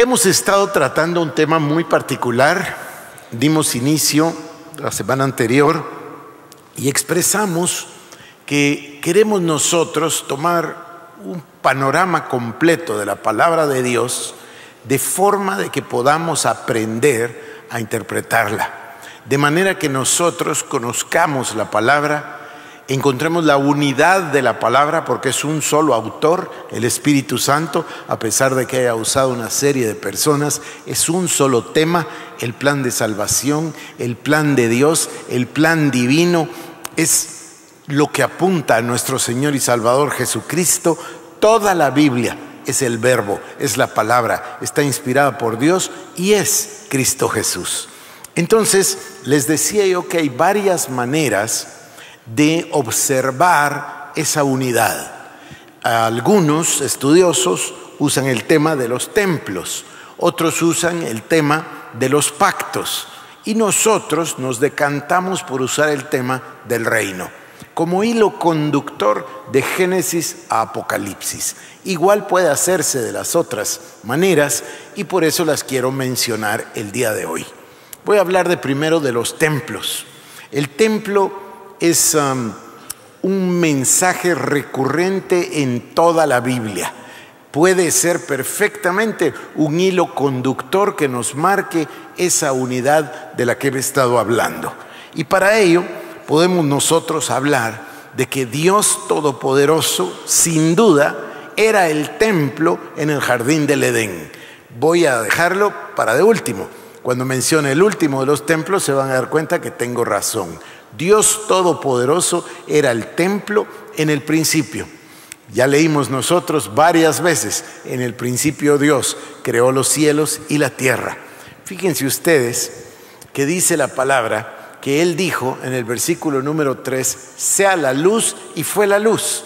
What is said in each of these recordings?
Hemos estado tratando un tema muy particular. Dimos inicio la semana anterior y expresamos que queremos nosotros tomar un panorama completo de la palabra de Dios de forma de que podamos aprender a interpretarla. De manera que nosotros conozcamos la palabra, encontremos la unidad de la palabra, porque es un solo autor, el Espíritu Santo, a pesar de que haya usado una serie de personas, es un solo tema, el plan de salvación, el plan de Dios, el plan divino, es lo que apunta a nuestro Señor y Salvador Jesucristo. Toda la Biblia es el verbo, es la palabra, está inspirada por Dios y es Cristo Jesús. Entonces, les decía yo que hay varias maneras de observar esa unidad. Algunos estudiosos usan el tema de los templos, otros usan el tema de los pactos, y nosotros nos decantamos por usar el tema del reino como hilo conductor de Génesis a Apocalipsis. Igual puede hacerse de las otras maneras y por eso las quiero mencionar el día de hoy. Voy a hablar primero de los templos. El templo es un mensaje recurrente en toda la Biblia. Puede ser perfectamente un hilo conductor que nos marque esa unidad de la que he estado hablando. Y para ello podemos nosotros hablar de que Dios Todopoderoso, sin duda, era el templo en el jardín del Edén. Voy a dejarlo para de último. Cuando mencione el último de los templos se van a dar cuenta que tengo razón. Dios Todopoderoso era el templo en el principio. Ya leímos nosotros varias veces, en el principio Dios creó los cielos y la tierra. Fíjense ustedes que dice la palabra que Él dijo en el versículo número 3, sea la luz, y fue la luz.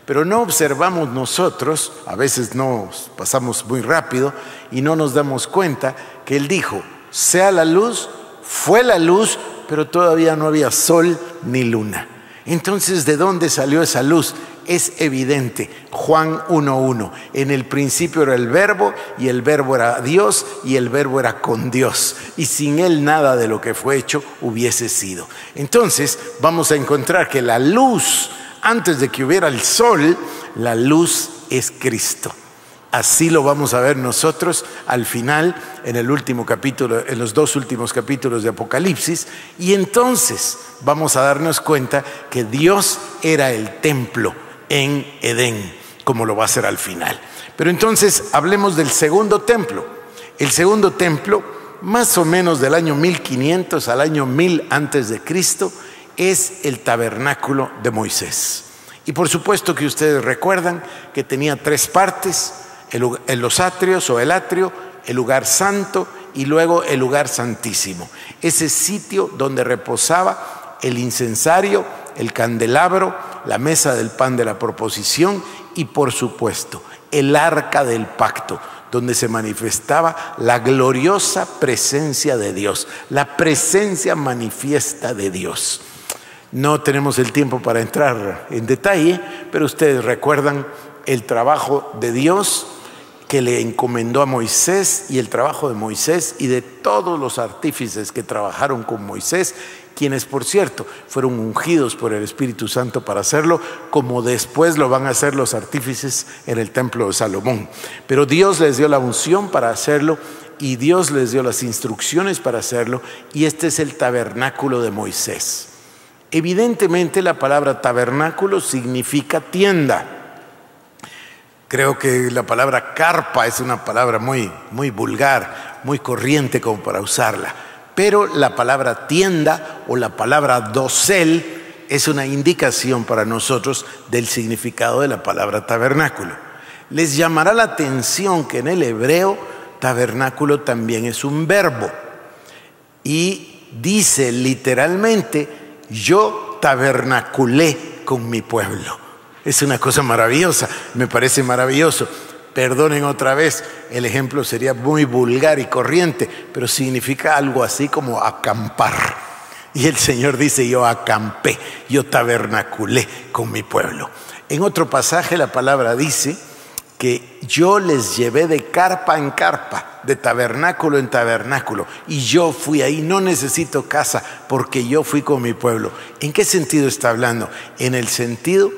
Pero no observamos nosotros, a veces nos pasamos muy rápido y no nos damos cuenta que Él dijo, sea la luz, fue la luz, pero todavía no había sol ni luna. Entonces, ¿de dónde salió esa luz? Es evidente. Juan 1:1. En el principio era el verbo, y el verbo era Dios, y el verbo era con Dios. Y sin Él nada de lo que fue hecho hubiese sido. Entonces, vamos a encontrar que la luz, antes de que hubiera el sol, la luz es Cristo. Así lo vamos a ver nosotros al final, en el último capítulo, en los dos últimos capítulos de Apocalipsis, y entonces vamos a darnos cuenta que Dios era el templo en Edén, como lo va a hacer al final. Pero entonces hablemos del segundo templo. El segundo templo, más o menos del año 1500 al año 1000 antes de Cristo, es el tabernáculo de Moisés. Y por supuesto que ustedes recuerdan que tenía tres partes: los atrios o el atrio, el lugar santo y luego el lugar santísimo. Ese sitio donde reposaba el incensario, el candelabro, la mesa del pan de la proposición y por supuesto el arca del pacto, donde se manifestaba la gloriosa presencia de Dios, la presencia manifiesta de Dios. No tenemos el tiempo para entrar en detalle, pero ustedes recuerdan el trabajo de Dios que le encomendó a Moisés, y el trabajo de Moisés y de todos los artífices que trabajaron con Moisés, quienes por cierto fueron ungidos por el Espíritu Santo para hacerlo, como después lo van a hacer los artífices en el templo de Salomón. Pero Dios les dio la unción para hacerlo y Dios les dio las instrucciones para hacerlo, y este es el tabernáculo de Moisés. Evidentemente la palabra tabernáculo significa tienda. Creo que la palabra carpa es una palabra muy vulgar, muy corriente como para usarla. Pero la palabra tienda o la palabra dosel es una indicación para nosotros del significado de la palabra tabernáculo. Les llamará la atención que en el hebreo tabernáculo también es un verbo. Y dice literalmente, yo tabernaculé con mi pueblo. Es una cosa maravillosa, me parece maravilloso. Perdonen otra vez, el ejemplo sería muy vulgar y corriente, pero significa algo así como acampar. Y el Señor dice, yo acampé, yo tabernaculé con mi pueblo. En otro pasaje la palabra dice, que yo les llevé de carpa en carpa, de tabernáculo en tabernáculo, y yo fui ahí, no necesito casa porque yo fui con mi pueblo. ¿En qué sentido está hablando? En el sentido,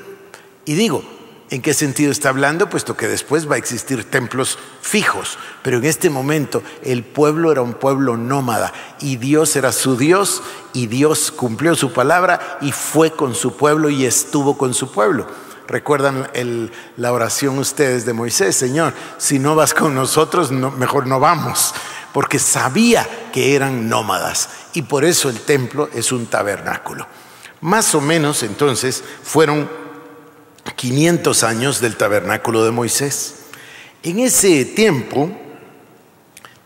y digo, ¿en qué sentido está hablando? Puesto que después va a existir templos fijos, pero en este momento el pueblo era un pueblo nómada y Dios era su Dios, y Dios cumplió su palabra y fue con su pueblo y estuvo con su pueblo. ¿Recuerdan la oración ustedes de Moisés? Señor, si no vas con nosotros, mejor no vamos, porque sabía que eran nómadas y por eso el templo es un tabernáculo. Más o menos entonces fueron 500 años del tabernáculo de Moisés. En ese tiempo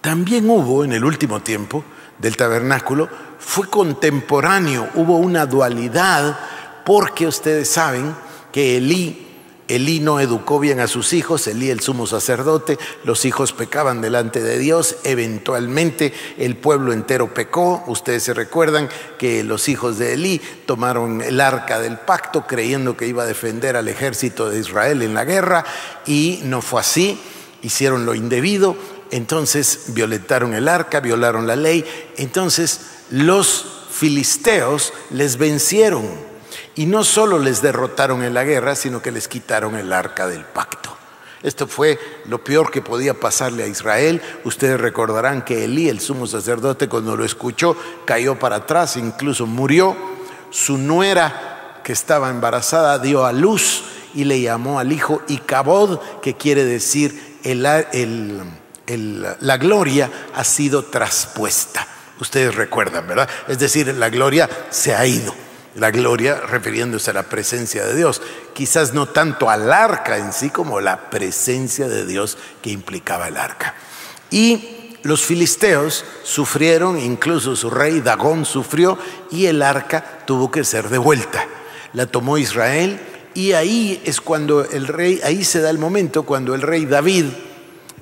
también hubo, en el último tiempo del tabernáculo, fue contemporáneo, hubo una dualidad, porque ustedes saben que Elí no educó bien a sus hijos, Elí el sumo sacerdote, los hijos pecaban delante de Dios, eventualmente el pueblo entero pecó. Ustedes se recuerdan que los hijos de Elí tomaron el arca del pacto creyendo que iba a defender al ejército de Israel en la guerra, y no fue así, hicieron lo indebido, entonces violentaron el arca, violaron la ley, entonces los filisteos les vencieron. Y no solo les derrotaron en la guerra, sino que les quitaron el arca del pacto. Esto fue lo peor que podía pasarle a Israel. Ustedes recordarán que Elí, el sumo sacerdote, cuando lo escuchó, cayó para atrás, incluso murió. Su nuera, que estaba embarazada, dio a luz y le llamó al hijo Icabod, que quiere decir la gloria ha sido traspuesta. Ustedes recuerdan, ¿verdad? Es decir, la gloria se ha ido. La gloria refiriéndose a la presencia de Dios, quizás no tanto al arca en sí como la presencia de Dios que implicaba el arca. Y los filisteos sufrieron, incluso su rey Dagón sufrió, y el arca tuvo que ser devuelta. La tomó Israel, y ahí es cuando ahí se da el momento cuando el rey David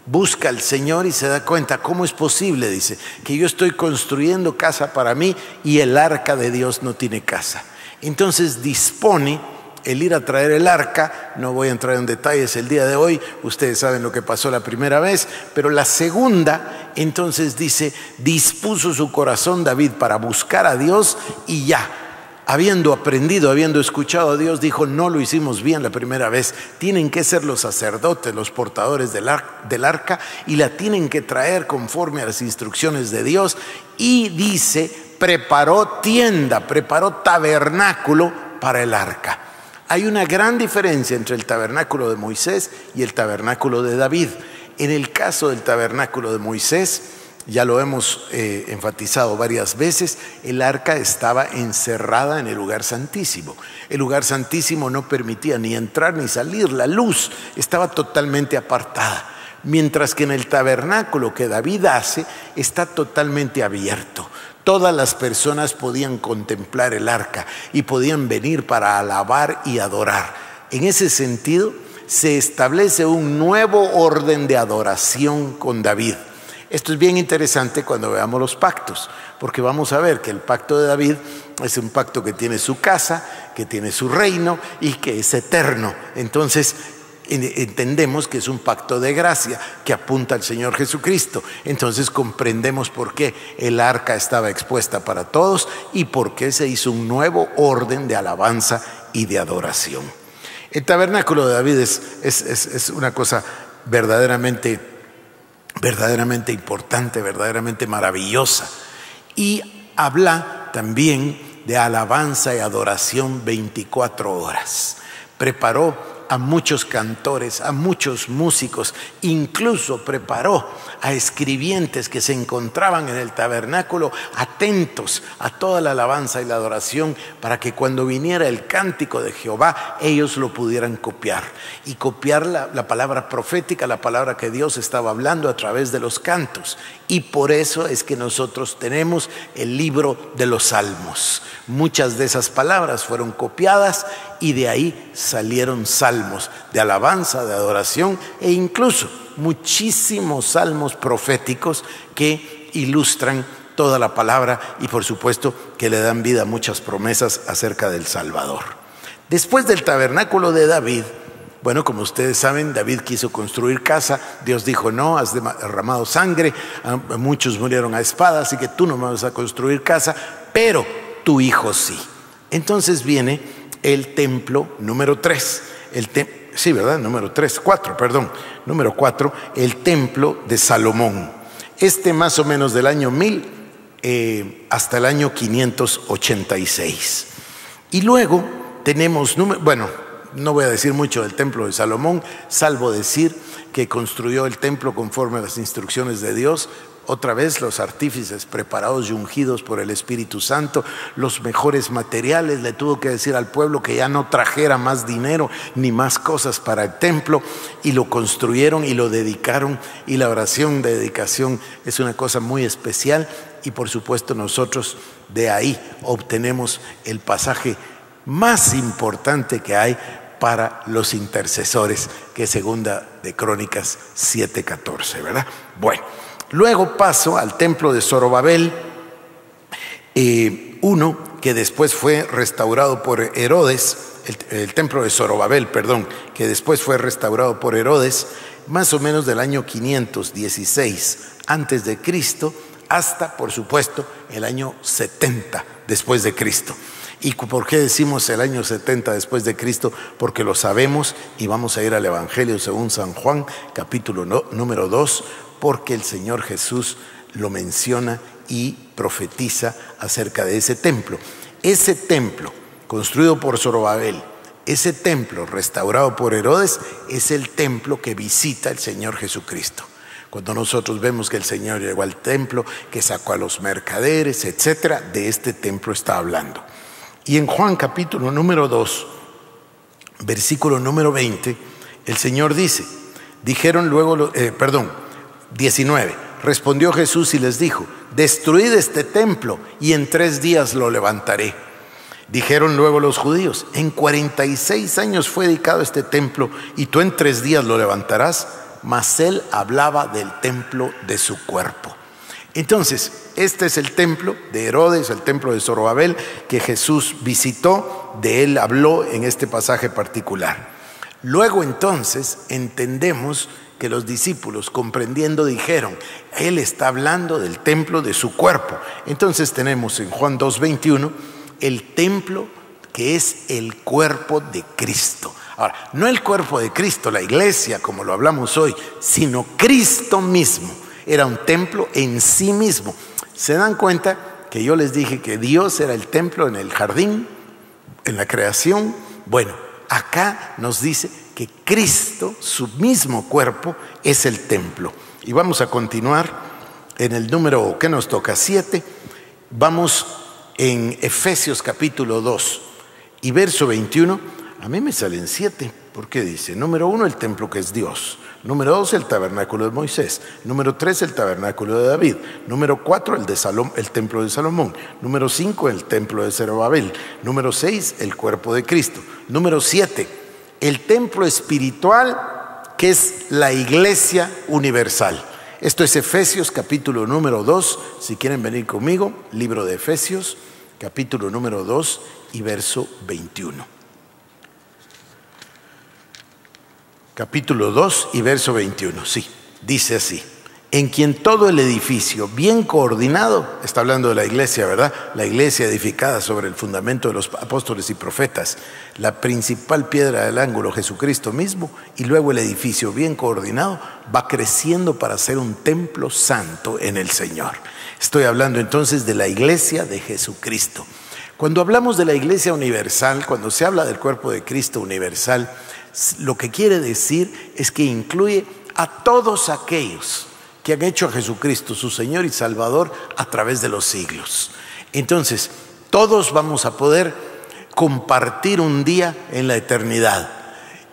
busca al Señor y se da cuenta, ¿cómo es posible? Dice, que yo estoy construyendo casa para mí y el arca de Dios no tiene casa. Entonces dispone el ir a traer el arca. No voy a entrar en detalles el día de hoy, ustedes saben lo que pasó la primera vez, pero la segunda, entonces dice, dispuso su corazón David para buscar a Dios, y ya, habiendo aprendido, habiendo escuchado a Dios, dijo, no lo hicimos bien la primera vez, tienen que ser los sacerdotes, los portadores del arca, y la tienen que traer conforme a las instrucciones de Dios. Y dice, preparó tienda, preparó tabernáculo para el arca. Hay una gran diferencia entre el tabernáculo de Moisés y el tabernáculo de David. En el caso del tabernáculo de Moisés, ya lo hemos enfatizado varias veces, el arca estaba encerrada en el lugar santísimo. El lugar santísimo no permitía ni entrar ni salir, la luz estaba totalmente apartada. Mientras que en el tabernáculo que David hace, está totalmente abierto. Todas las personas podían contemplar el arca y podían venir para alabar y adorar. En ese sentido, se establece un nuevo orden de adoración con David. Esto es bien interesante cuando veamos los pactos, porque vamos a ver que el pacto de David es un pacto que tiene su casa, que tiene su reino y que es eterno. Entonces entendemos que es un pacto de gracia que apunta al Señor Jesucristo. Entonces comprendemos por qué el arca estaba expuesta para todos y por qué se hizo un nuevo orden de alabanza y de adoración. El tabernáculo de David es una cosa verdaderamente importante, verdaderamente maravillosa, y habla también de alabanza y adoración 24 horas. Preparó a muchos cantores, a muchos músicos, incluso preparó a escribientes que se encontraban en el tabernáculo atentos a toda la alabanza y la adoración, para que cuando viniera el cántico de Jehová ellos lo pudieran copiar, y copiar la palabra profética, la palabra que Dios estaba hablando a través de los cantos. Y por eso es que nosotros tenemos el libro de los Salmos. Muchas de esas palabras fueron copiadas y de ahí salieron salmos de alabanza, de adoración, e incluso muchísimos salmos proféticos que ilustran toda la palabra y por supuesto que le dan vida a muchas promesas acerca del Salvador. Después del tabernáculo de David Bueno, como ustedes saben, David quiso construir casa. Dios dijo, no, has derramado sangre, muchos murieron a espada, así que tú no me vas a construir casa, pero tu hijo sí. Entonces viene el templo número 3. Sí, ¿verdad? Número 4, el templo de Salomón. Más o menos del año 1000 hasta el año 586. Y luego tenemos, no voy a decir mucho del templo de Salomón, salvo decir que construyó el templo conforme a las instrucciones de Dios. Otra vez los artífices preparados y ungidos por el Espíritu Santo, los mejores materiales. Le tuvo que decir al pueblo que ya no trajera más dinero ni más cosas para el templo, y lo construyeron y lo dedicaron, y la oración de dedicación es una cosa muy especial. Y por supuesto nosotros de ahí obtenemos el pasaje más importante que hay para los intercesores, que es Segunda de Crónicas 7:14, ¿verdad? Bueno, luego paso al templo de Zorobabel, uno que después fue restaurado por Herodes, el templo de Zorobabel, que después fue restaurado por Herodes, más o menos del año 516 antes de Cristo, hasta, por supuesto, el año 70 después de Cristo. ¿Y por qué decimos el año 70 después de Cristo? Porque lo sabemos, y vamos a ir al Evangelio según San Juan, capítulo número 2, porque el Señor Jesús lo menciona y profetiza acerca de ese templo. Ese templo construido por Zorobabel, ese templo restaurado por Herodes, es el templo que visita el Señor Jesucristo. Cuando nosotros vemos que el Señor llegó al templo, que sacó a los mercaderes, etcétera, de este templo está hablando. Y en Juan capítulo número 2, versículo número 20, el Señor dice, 19, respondió Jesús y les dijo, destruid este templo y en 3 días lo levantaré. Dijeron luego los judíos, en 46 años fue dedicado este templo y tú en 3 días lo levantarás. Mas él hablaba del templo de su cuerpo. Entonces, este es el templo de Herodes, el templo de Zorobabel, que Jesús visitó, de él habló en este pasaje particular. Luego entonces entendemos que los discípulos, comprendiendo, dijeron, él está hablando del templo de su cuerpo. Entonces tenemos en Juan 2:21 el templo que es el cuerpo de Cristo. Ahora, no el cuerpo de Cristo, la iglesia como lo hablamos hoy, sino Cristo mismo. Era un templo en sí mismo. ¿Se dan cuenta que yo les dije que Dios era el templo en el jardín, en la creación? Bueno, acá nos dice que Cristo, su mismo cuerpo, es el templo. Y vamos a continuar en el número que nos toca 7. Vamos en Efesios capítulo 2 y verso 21. A mí me salen 7, porque dice, número 1, el templo que es Dios. Número 2, el tabernáculo de Moisés. Número 3, el tabernáculo de David. Número 4, el templo de Salomón. Número 5, el templo de Zorobabel. Número 6, el cuerpo de Cristo. Número 7, el templo espiritual que es la iglesia universal. Esto es Efesios capítulo número 2. Si quieren venir conmigo, libro de Efesios, capítulo número 2 y verso 21. Capítulo 2 y verso 21, sí, dice así, en quien todo el edificio bien coordinado, está hablando de la iglesia, ¿verdad? La iglesia edificada sobre el fundamento de los apóstoles y profetas, la principal piedra del ángulo, Jesucristo mismo, y luego el edificio bien coordinado va creciendo para ser un templo santo en el Señor. Estoy hablando entonces de la iglesia de Jesucristo. Cuando hablamos de la iglesia universal, cuando se habla del cuerpo de Cristo universal, lo que quiere decir es que incluye a todos aquellos que han hecho a Jesucristo su Señor y Salvador a través de los siglos. Entonces, todos vamos a poder compartir un día en la eternidad,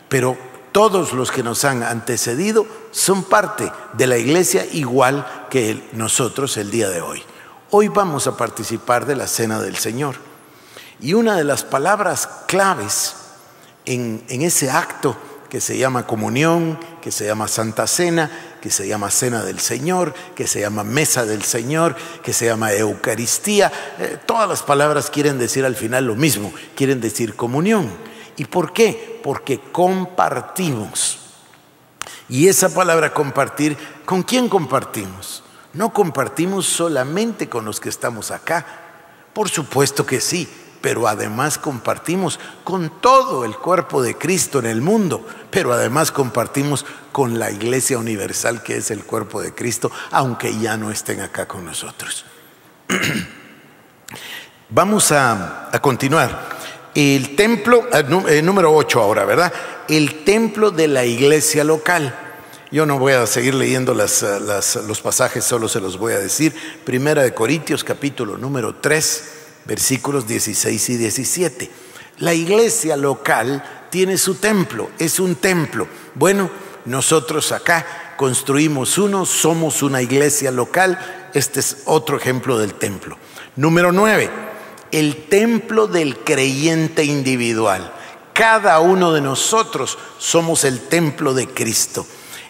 pero todos los que nos han antecedido son parte de la iglesia igual que nosotros el día de hoy. Hoy vamos a participar de la Cena del Señor. Y una de las palabras claves en ese acto que se llama comunión, que se llama Santa Cena, que se llama Cena del Señor, que se llama Mesa del Señor, que se llama Eucaristía, todas las palabras quieren decir al final lo mismo, quieren decir comunión. ¿Y por qué? Porque compartimos. Y esa palabra compartir, ¿con quién compartimos? No compartimos solamente con los que estamos acá. Por supuesto que sí, pero además compartimos con todo el cuerpo de Cristo en el mundo, pero además compartimos con la Iglesia Universal, que es el cuerpo de Cristo, aunque ya no estén acá con nosotros. Vamos a continuar. El templo, número 8 ahora, ¿verdad? El templo de la iglesia local. Yo no voy a seguir leyendo los pasajes, solo se los voy a decir. Primera de Corintios, capítulo número 3, versículos 16 y 17. La iglesia local tiene su templo, es un templo. Bueno, nosotros acá construimos uno, somos una iglesia local. Este es otro ejemplo del templo. Número 9. El templo del creyente individual. Cada uno de nosotros somos el templo de Cristo.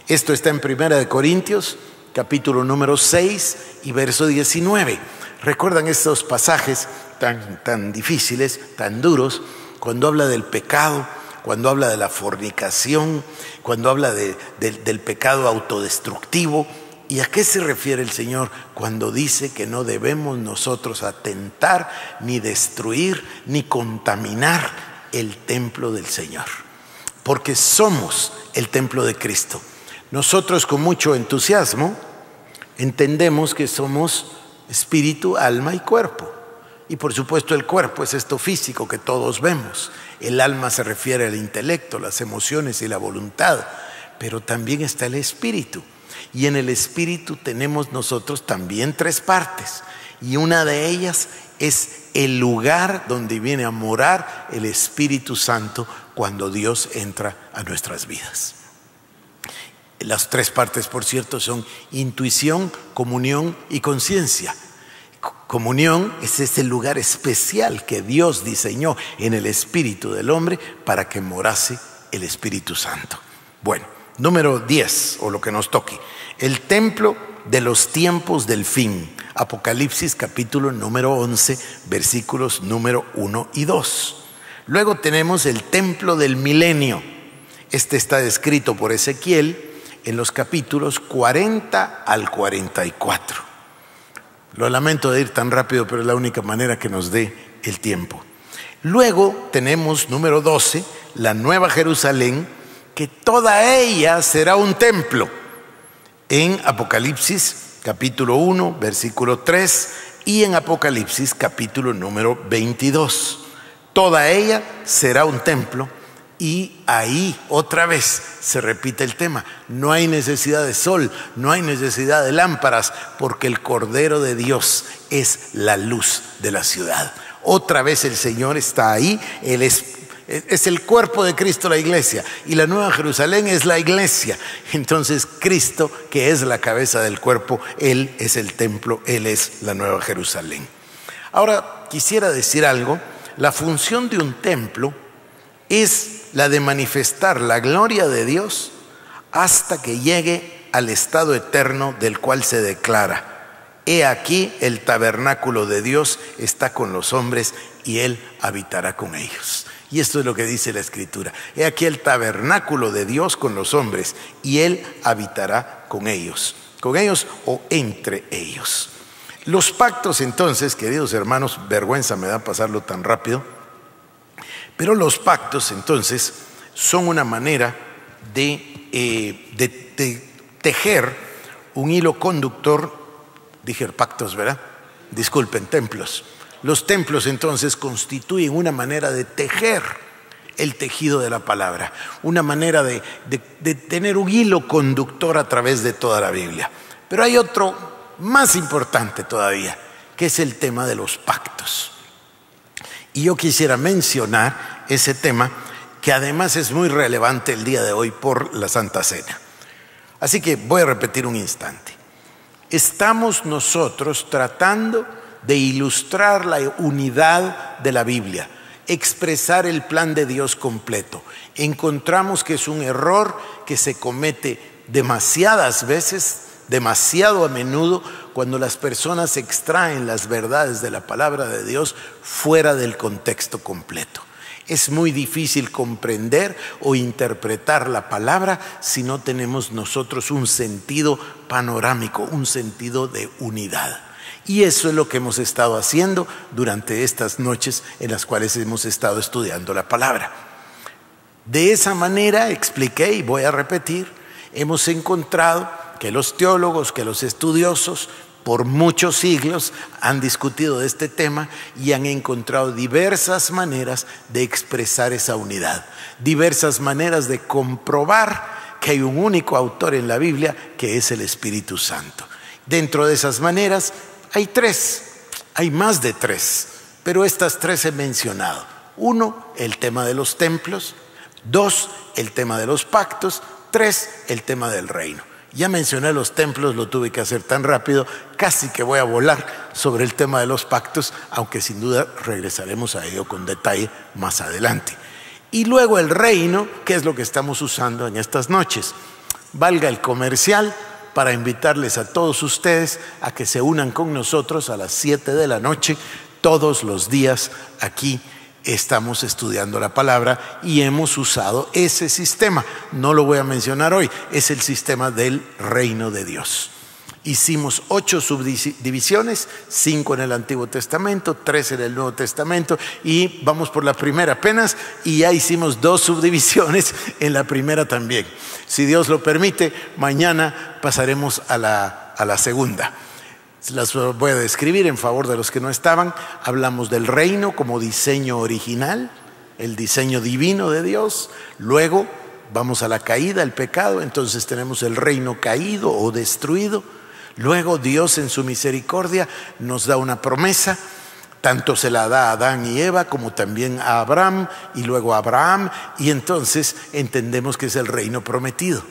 Esto está en Primera de Corintios, capítulo número 6 y verso 19. ¿Recuerdan estos pasajes tan difíciles, tan duros? Cuando habla del pecado, cuando habla de la fornicación, cuando habla del pecado autodestructivo. ¿Y a qué se refiere el Señor cuando dice que no debemos nosotros atentar, ni destruir, ni contaminar el templo del Señor? Porque somos el templo de Cristo. Nosotros con mucho entusiasmo entendemos que somos espíritu, alma y cuerpo. Y por supuesto el cuerpo es esto físico que todos vemos. El alma se refiere al intelecto, las emociones y la voluntad. Pero también está el espíritu. Y en el espíritu tenemos nosotros también 3 partes. Y una de ellas es el lugar donde viene a morar el Espíritu Santo cuando Dios entra a nuestras vidas. Las 3 partes, por cierto, son intuición, comunión y conciencia. Comunión es ese lugar especial que Dios diseñó en el espíritu del hombre para que morase el Espíritu Santo. Bueno, número 10, o lo que nos toque. El templo de los tiempos del fin. Apocalipsis capítulo número 11, versículos número 1 y 2. Luego tenemos el templo del milenio. Este está descrito por Ezequiel en los capítulos 40 al 44. Lo lamento de ir tan rápido, pero es la única manera que nos dé el tiempo. Luego tenemos número 12, la Nueva Jerusalén, que toda ella será un templo. En Apocalipsis capítulo 1, versículo 3 y en Apocalipsis capítulo número 22. Toda ella será un templo y ahí otra vez se repite el tema. No hay necesidad de sol, no hay necesidad de lámparas, porque el Cordero de Dios es la luz de la ciudad. Otra vez el Señor está ahí, Él es el cuerpo de Cristo, la iglesia, y la Nueva Jerusalén es la iglesia. Entonces Cristo, que es la cabeza del cuerpo, Él es el templo, Él es la Nueva Jerusalén. Ahora quisiera decir algo. La función de un templo es la de manifestar la gloria de Dios hasta que llegue al estado eterno del cual se declara: he aquí el tabernáculo de Dios está con los hombres y Él habitará con ellos. Y esto es lo que dice la Escritura: he aquí el tabernáculo de Dios con los hombres y Él habitará con ellos o entre ellos. Los pactos entonces, queridos hermanos, vergüenza me da pasarlo tan rápido, pero los pactos entonces son una manera de tejer un hilo conductor. Dije pactos, ¿verdad? Disculpen, templos. Los templos entonces constituyen una manera de tejer el tejido de la palabra, una manera de tener un hilo conductor a través de toda la Biblia. Pero hay otro más importante todavía, que es el tema de los pactos. Y yo quisiera mencionar ese tema, que además es muy relevante el día de hoy por la Santa Cena. Así que voy a repetir un instante. Estamos nosotros tratando de ilustrar la unidad de la Biblia, expresar el plan de Dios completo. Encontramos que es un error que se comete demasiadas veces, demasiado a menudo, cuando las personas extraen las verdades de la palabra de Dios fuera del contexto completo. Es muy difícil comprender o interpretar la palabra si no tenemos nosotros un sentido panorámico, un sentido de unidad. Y eso es lo que hemos estado haciendo durante estas noches en las cuales hemos estado estudiando la palabra. De esa manera expliqué, y voy a repetir, hemos encontrado que los teólogos, que los estudiosos, por muchos siglos han discutido de este tema y han encontrado diversas maneras de expresar esa unidad, diversas maneras de comprobar que hay un único autor en la Biblia, que es el Espíritu Santo. Dentro de esas maneras hay tres, hay más de tres, pero estas tres he mencionado. Uno, el tema de los templos. Dos, el tema de los pactos. Tres, el tema del reino. Ya mencioné los templos, lo tuve que hacer tan rápido, casi que voy a volar sobre el tema de los pactos, aunque sin duda regresaremos a ello con detalle más adelante. Y luego el reino, que es lo que estamos usando en estas noches. Valga el comercial para invitarles a todos ustedes a que se unan con nosotros a las 7 de la noche, todos los días aquí. Estamos estudiando la palabra y hemos usado ese sistema. No lo voy a mencionar hoy, es el sistema del reino de Dios. Hicimos 8 subdivisiones, 5 en el Antiguo Testamento, 3 en el Nuevo Testamento, y vamos por la primera apenas, y ya hicimos 2 subdivisiones en la primera también. Si Dios lo permite, mañana pasaremos a la segunda. Las voy a describir en favor de los que no estaban. Hablamos del reino como diseño original, el diseño divino de Dios. Luego vamos a la caída, el pecado. Entonces tenemos el reino caído o destruido. Luego Dios en su misericordia nos da una promesa. Tanto se la da a Adán y Eva como también a Abraham y luego a Abraham. Y entonces entendemos que es el reino prometido.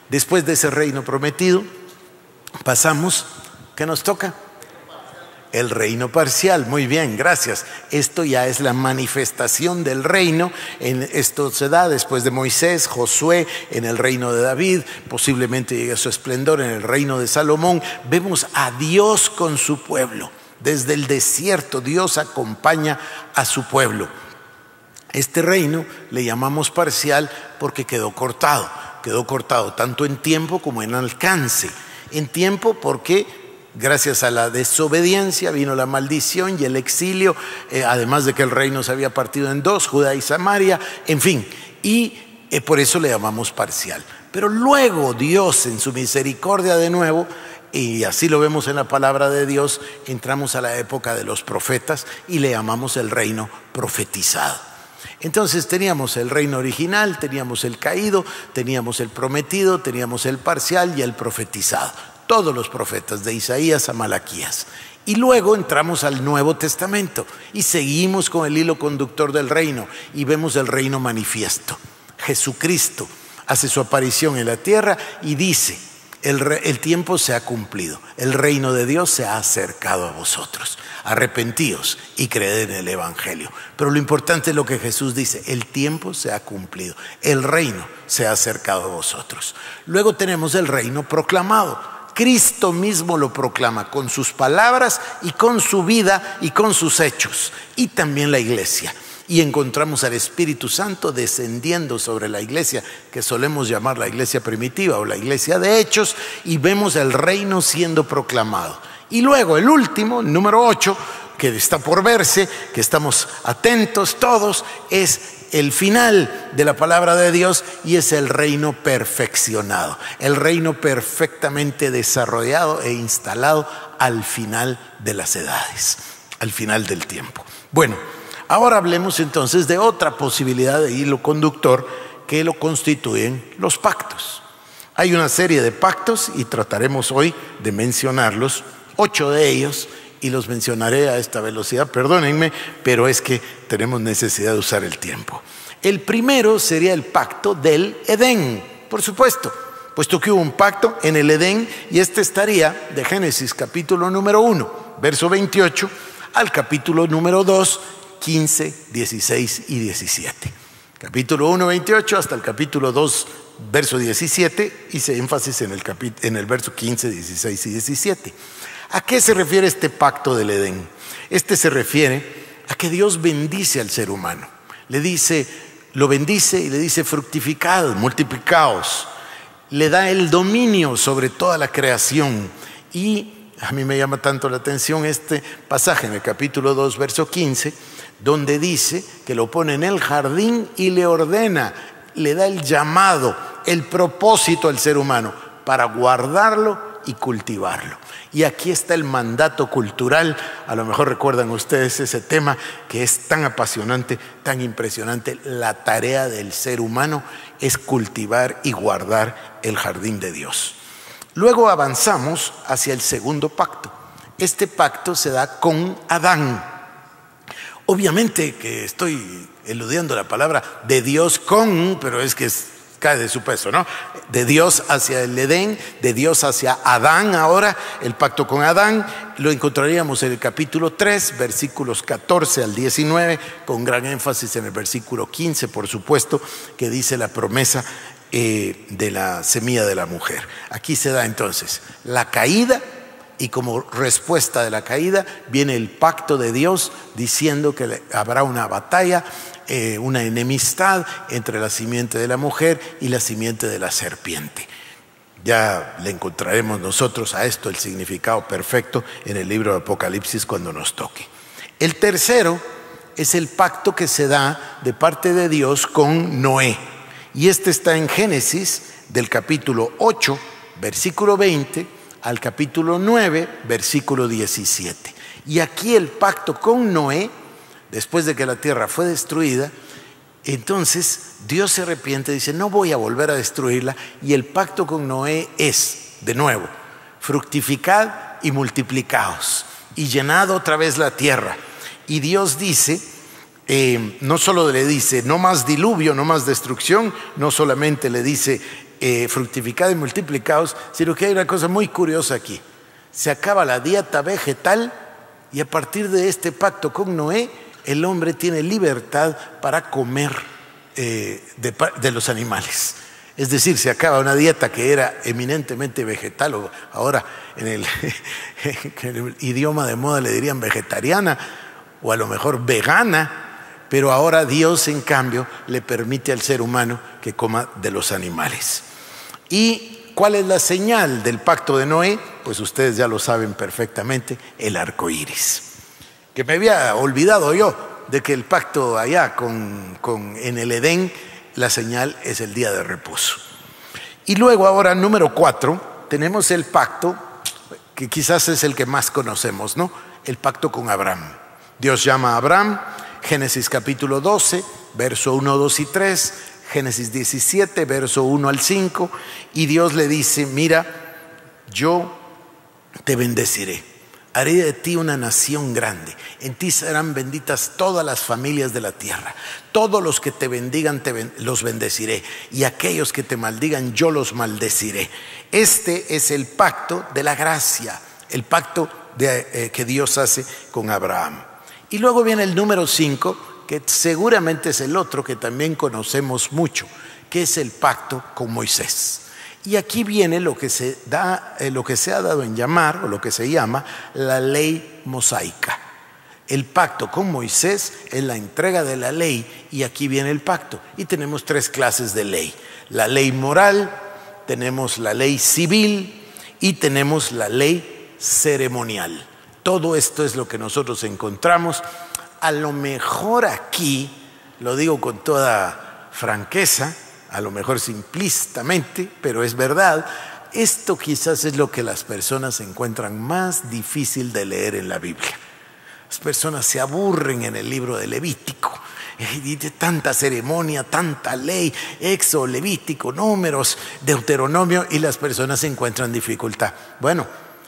Después de ese reino prometido pasamos... ¿Qué nos toca? El reino parcial. Muy bien, gracias. Esto ya es la manifestación del reino. Esto se da después de Moisés, Josué, en el reino de David, posiblemente llegue a su esplendor en el reino de Salomón. Vemos a Dios con su pueblo. Desde el desierto Dios acompaña a su pueblo. Este reino le llamamos parcial porque quedó cortado tanto en tiempo como en alcance. En tiempo porque gracias a la desobediencia vino la maldición y el exilio, además de que el reino se había partido en 2, Judá y Samaria, en fin, y por eso le llamamos parcial. Pero luego Dios en su misericordia de nuevo, y así lo vemos en la palabra de Dios, entramos a la época de los profetas y le llamamos el reino profetizado. Entonces teníamos el reino original, teníamos el caído, teníamos el prometido, teníamos el parcial y el profetizado. Todos los profetas, de Isaías a Malaquías. Y luego entramos al Nuevo Testamento y seguimos con el hilo conductor del reino y vemos el reino manifiesto. Jesucristo hace su aparición en la tierra y dice: el tiempo se ha cumplido, el reino de Dios se ha acercado a vosotros. Arrepentíos y creed en el Evangelio. Pero lo importante es lo que Jesús dice: el tiempo se ha cumplido, el reino se ha acercado a vosotros. Luego tenemos el reino proclamado. Cristo mismo lo proclama con sus palabras y con su vida y con sus hechos, y también la iglesia. Y encontramos al Espíritu Santo descendiendo sobre la iglesia, que solemos llamar la iglesia primitiva o la iglesia de Hechos, y vemos el reino siendo proclamado. Y luego el último, número 8, que está por verse, que estamos atentos todos, es el final de la palabra de Dios, y es el reino perfeccionado, el reino perfectamente desarrollado e instalado al final de las edades, al final del tiempo. Bueno, ahora hablemos entonces de otra posibilidad de hilo conductor que lo constituyen los pactos. Hay una serie de pactos y trataremos hoy de mencionarlos, 8 de ellos, y los mencionaré a esta velocidad, perdónenme, pero es que tenemos necesidad de usar el tiempo. El primero sería el pacto del Edén, por supuesto, puesto que hubo un pacto en el Edén, y este estaría de Génesis capítulo número 1, verso 28, al capítulo número 2, 15, 16 y 17. Capítulo 1, 28 hasta el capítulo 2, verso 17, hice énfasis en el verso 15, 16 y 17. ¿A qué se refiere este pacto del Edén? Este se refiere a que Dios bendice al ser humano, le dice, lo bendice y le dice fructificad, multiplicaos. Le da el dominio sobre toda la creación. Y a mí me llama tanto la atención este pasaje en el capítulo 2, verso 15, donde dice que lo pone en el jardín y le ordena, le da el llamado, el propósito al ser humano para guardarlo y cultivarlo. Y aquí está el mandato cultural. A lo mejor recuerdan ustedes ese tema que es tan apasionante, tan impresionante. La tarea del ser humano es cultivar y guardar el jardín de Dios. Luego avanzamos hacia el segundo pacto. Este pacto se da con Adán. Obviamente que estoy eludiendo la palabra de Dios con, pero es que cae de su peso, ¿no? De Dios hacia el Edén, de Dios hacia Adán. Ahora el pacto con Adán lo encontraríamos en el capítulo 3, versículos 14 al 19, con gran énfasis en el versículo 15, por supuesto, que dice la promesa de la semilla de la mujer. Aquí se da entonces la caída, y como respuesta de la caída viene el pacto de Dios diciendo que habrá una batalla, una enemistad entre la simiente de la mujer y la simiente de la serpiente. Ya le encontraremos nosotros a esto el significado perfecto en el libro de Apocalipsis cuando nos toque. El tercero es el pacto que se da de parte de Dios con Noé. Y este está en Génesis del capítulo 8, versículo 20, al capítulo 9, versículo 17. Y aquí el pacto con Noé, después de que la tierra fue destruida, entonces Dios se arrepiente y dice, no voy a volver a destruirla. Y el pacto con Noé es, de nuevo, fructificad y multiplicaos, y llenad otra vez la tierra. Y Dios dice, no solo le dice, no más diluvio, no más destrucción, no solamente le dice, fructificad y multiplicaos, sino que hay una cosa muy curiosa aquí. Se acaba la dieta vegetal y a partir de este pacto con Noé, el hombre tiene libertad para comer de los animales. Es decir, se acaba una dieta que era eminentemente vegetal, o ahora en el idioma de moda le dirían vegetariana, o a lo mejor vegana, pero ahora Dios en cambio le permite al ser humano que coma de los animales. ¿Y cuál es la señal del pacto de Noé? Pues ustedes ya lo saben perfectamente, el arco iris. Que me había olvidado yo de que el pacto allá en el Edén, la señal es el día de reposo. Y luego ahora, número 4, tenemos el pacto que quizás es el que más conocemos, ¿no? El pacto con Abraham. Dios llama a Abraham, Génesis capítulo 12, verso 1, 2 y 3, Génesis 17, verso 1 al 5, y Dios le dice, mira, yo te bendeciré, haré de ti una nación grande, en ti serán benditas todas las familias de la tierra, todos los que te bendigan los bendeciré, y aquellos que te maldigan yo los maldeciré. Este es el pacto de la gracia, el pacto que Dios hace con Abraham. Y luego viene el número 5, que seguramente es el otro que también conocemos mucho, que es el pacto con Moisés. Y aquí viene lo que se ha dado en llamar, o lo que se llama la ley mosaica. El pacto con Moisés es la entrega de la ley, y aquí viene el pacto. Y tenemos 3 clases de ley: la ley moral, tenemos la ley civil y tenemos la ley ceremonial. Todo esto es lo que nosotros encontramos. A lo mejor aquí, lo digo con toda franqueza, a lo mejor simplistamente, pero es verdad, esto quizás es lo que las personas encuentran más difícil de leer en la Biblia. Las personas se aburren en el libro de Levítico, y de tanta ceremonia, tanta ley, Éxodo, Levítico, Números, Deuteronomio, y las personas encuentran dificultad. Bueno,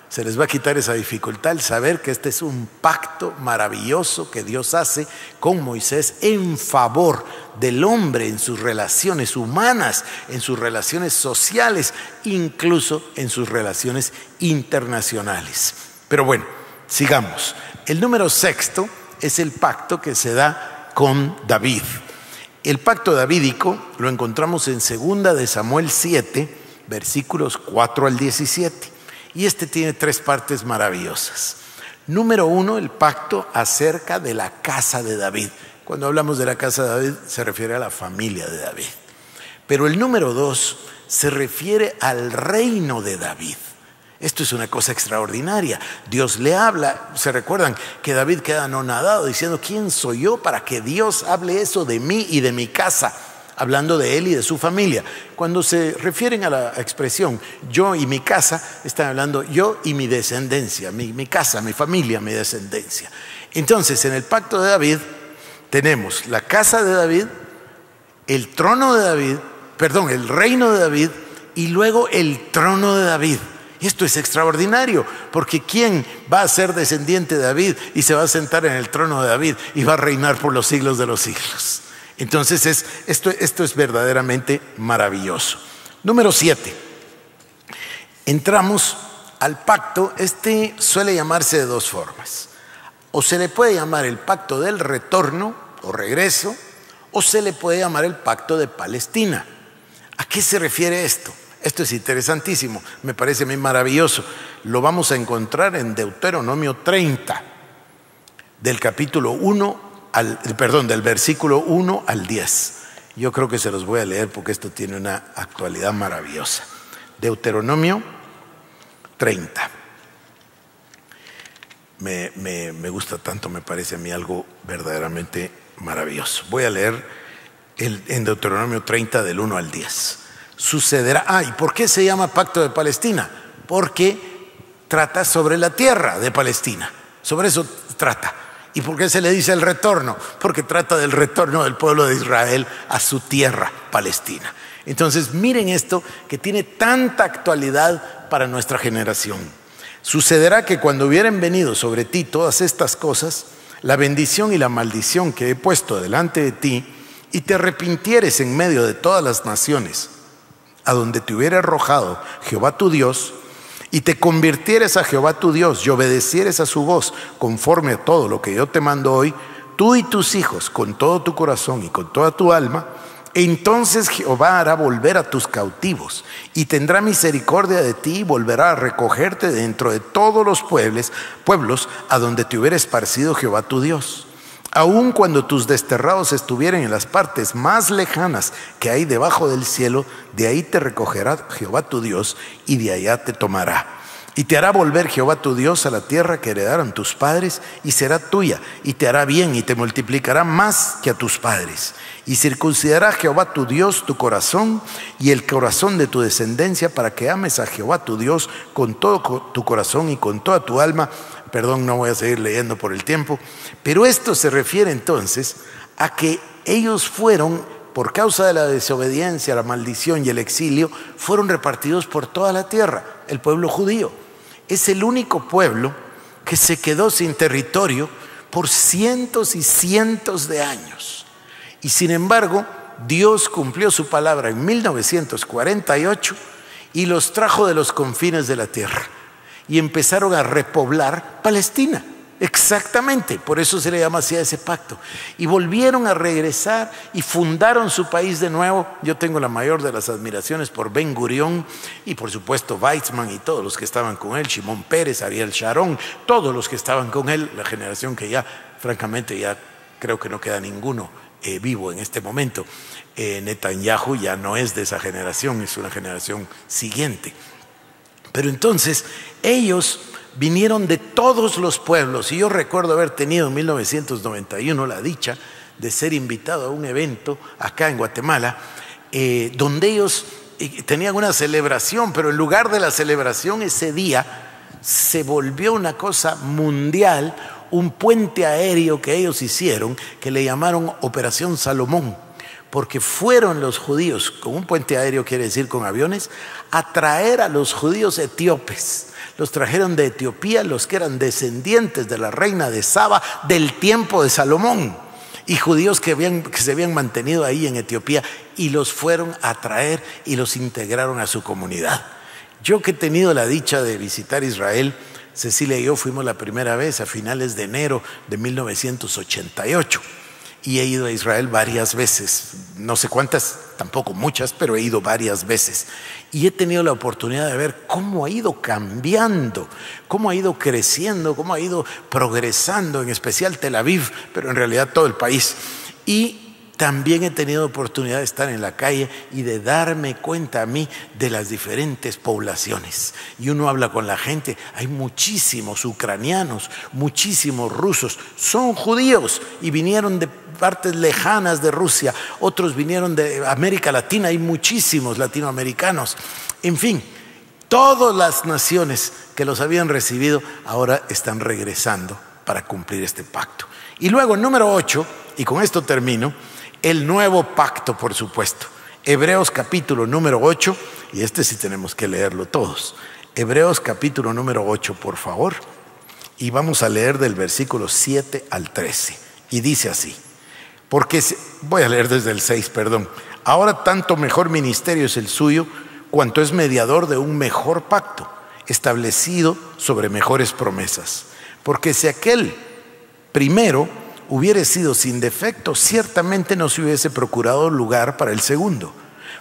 se les va a quitar esa dificultad al saber que este es un pacto maravilloso que Dios hace con Moisés en favor del hombre en sus relaciones humanas, en sus relaciones sociales, incluso en sus relaciones internacionales. Pero bueno, sigamos. El número 6 es el pacto que se da con David. El pacto davídico lo encontramos en 2 de Samuel 7, versículos 4 al 17. Y este tiene 3 partes maravillosas. Número 1, el pacto acerca de la casa de David. Cuando hablamos de la casa de David, se refiere a la familia de David. Pero el número 2 se refiere al reino de David. Esto es una cosa extraordinaria. Dios le habla. ¿Se recuerdan que David queda anonadado diciendo, ¿quién soy yo para que Dios hable eso de mí y de mi casa? Hablando de él y de su familia. Cuando se refieren a la expresión yo y mi casa, están hablando yo y mi descendencia, mi casa, mi familia, mi descendencia. Entonces, en el pacto de David tenemos la casa de David, el trono de David, perdón, el reino de David y luego el trono de David. Esto es extraordinario, porque ¿quién va a ser descendiente de David y se va a sentar en el trono de David y va a reinar por los siglos de los siglos? Entonces esto es verdaderamente maravilloso. Número 7. Entramos al pacto. Este suele llamarse de 2 formas. O se le puede llamar el pacto del retorno o regreso, o se le puede llamar el pacto de Palestina. ¿A qué se refiere esto? Esto es interesantísimo, me parece muy maravilloso. Lo vamos a encontrar en Deuteronomio 30, del versículo 1 al 10. Yo creo que se los voy a leer porque esto tiene una actualidad maravillosa. Deuteronomio 30. Me gusta tanto, me parece a mí algo verdaderamente maravilloso. Voy a leer en Deuteronomio 30 del 1 al 10. Sucederá. ¿Y por qué se llama Pacto de Palestina? Porque trata sobre la tierra de Palestina. Sobre eso trata. ¿Y por qué se le dice el retorno? Porque trata del retorno del pueblo de Israel a su tierra, Palestina. Entonces, miren esto que tiene tanta actualidad para nuestra generación. Sucederá que cuando hubieren venido sobre ti todas estas cosas, la bendición y la maldición que he puesto delante de ti, y te arrepintieres en medio de todas las naciones, a donde te hubiera arrojado Jehová tu Dios, y te convirtieres a Jehová tu Dios y obedecieres a su voz conforme a todo lo que yo te mando hoy, tú y tus hijos con todo tu corazón y con toda tu alma, entonces Jehová hará volver a tus cautivos y tendrá misericordia de ti y volverá a recogerte dentro de todos los pueblos a donde te hubiera esparcido Jehová tu Dios. Aun cuando tus desterrados estuvieren en las partes más lejanas que hay debajo del cielo, de ahí te recogerá Jehová tu Dios y de allá te tomará. Y te hará volver Jehová tu Dios a la tierra que heredaron tus padres y será tuya y te hará bien y te multiplicará más que a tus padres. Y circuncidará Jehová tu Dios tu corazón y el corazón de tu descendencia para que ames a Jehová tu Dios con todo tu corazón y con toda tu alma. Perdón, no voy a seguir leyendo por el tiempo. Pero esto se refiere entonces a que ellos fueron, por causa de la desobediencia, la maldición y el exilio, fueron repartidos por toda la tierra, el pueblo judío. Es el único pueblo que se quedó sin territorio por cientos y cientos de años. Y sin embargo, Dios cumplió su palabra en 1948 y los trajo de los confines de la tierra. Y empezaron a repoblar Palestina. Exactamente, por eso se le llama así a ese pacto. Y volvieron a regresar y fundaron su país de nuevo. Yo tengo la mayor de las admiraciones por Ben Gurión y por supuesto Weizmann y todos los que estaban con él, Shimon Peres, Ariel Sharon, todos los que estaban con él, la generación que ya, francamente, ya creo que no queda ninguno vivo en este momento. Netanyahu ya no es de esa generación, es una generación siguiente. Pero entonces ellos vinieron de todos los pueblos y yo recuerdo haber tenido en 1991 la dicha de ser invitado a un evento acá en Guatemala donde ellos tenían una celebración, pero en lugar de la celebración ese día se volvió una cosa mundial, un puente aéreo que ellos hicieron que le llamaron Operación Salomón, porque fueron los judíos, con un puente aéreo quiere decir con aviones, a traer a los judíos etíopes. Los trajeron de Etiopía, los que eran descendientes de la reina de Saba del tiempo de Salomón, y judíos que se habían mantenido ahí en Etiopía, y los fueron a traer y los integraron a su comunidad. Yo que he tenido la dicha de visitar Israel, Cecilia y yo fuimos la primera vez a finales de enero de 1988. Y he ido a Israel varias veces, no sé cuántas, tampoco muchas, pero he ido varias veces. Y he tenido la oportunidad de ver cómo ha ido cambiando, cómo ha ido creciendo, cómo ha ido progresando, en especial Tel Aviv, pero en realidad todo el país. Y también he tenido oportunidad de estar en la calle y de darme cuenta a mí de las diferentes poblaciones. Y uno habla con la gente, hay muchísimos ucranianos, muchísimos rusos, son judíos y vinieron de partes lejanas de Rusia, otros vinieron de América Latina, hay muchísimos latinoamericanos. En fin, todas las naciones que los habían recibido ahora están regresando para cumplir este pacto. Y luego, número 8, y con esto termino, el nuevo pacto, por supuesto. Hebreos capítulo número 8, y este sí tenemos que leerlo todos. Hebreos capítulo número 8, por favor. Y vamos a leer del versículo 7 al 13. Y dice así, voy a leer desde el 6, perdón. Ahora tanto mejor ministerio es el suyo, cuanto es mediador de un mejor pacto, establecido sobre mejores promesas. Porque si aquel primero hubiere sido sin defecto, ciertamente no se hubiese procurado lugar para el segundo.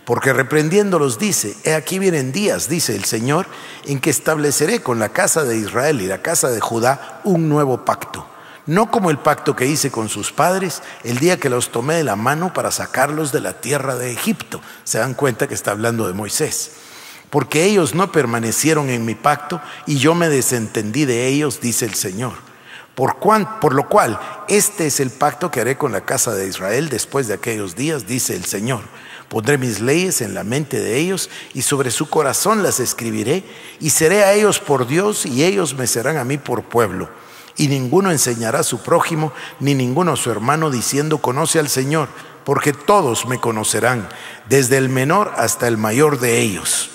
Porque reprendiéndolos dice, he aquí vienen días, dice el Señor, en que estableceré con la casa de Israel y la casa de Judá un nuevo pacto. No como el pacto que hice con sus padres el día que los tomé de la mano para sacarlos de la tierra de Egipto. Se dan cuenta que está hablando de Moisés. Porque ellos no permanecieron en mi pacto y yo me desentendí de ellos, dice el Señor. Por lo cual, este es el pacto que haré con la casa de Israel después de aquellos días, dice el Señor. Pondré mis leyes en la mente de ellos y sobre su corazón las escribiré, y seré a ellos por Dios y ellos me serán a mí por pueblo. Y ninguno enseñará a su prójimo, ni ninguno a su hermano, diciendo, conoce al Señor, porque todos me conocerán, desde el menor hasta el mayor de ellos.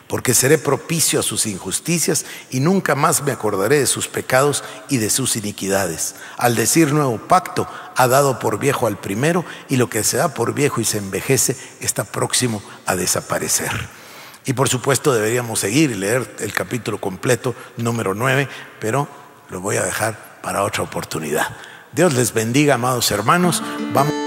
Porque seré propicio a sus injusticias y nunca más me acordaré de sus pecados y de sus iniquidades. Al decir nuevo pacto, ha dado por viejo al primero, y lo que se da por viejo y se envejece está próximo a desaparecer. Y por supuesto deberíamos seguir y leer el capítulo completo, número 9, pero lo voy a dejar para otra oportunidad. Dios les bendiga, amados hermanos. Vamos.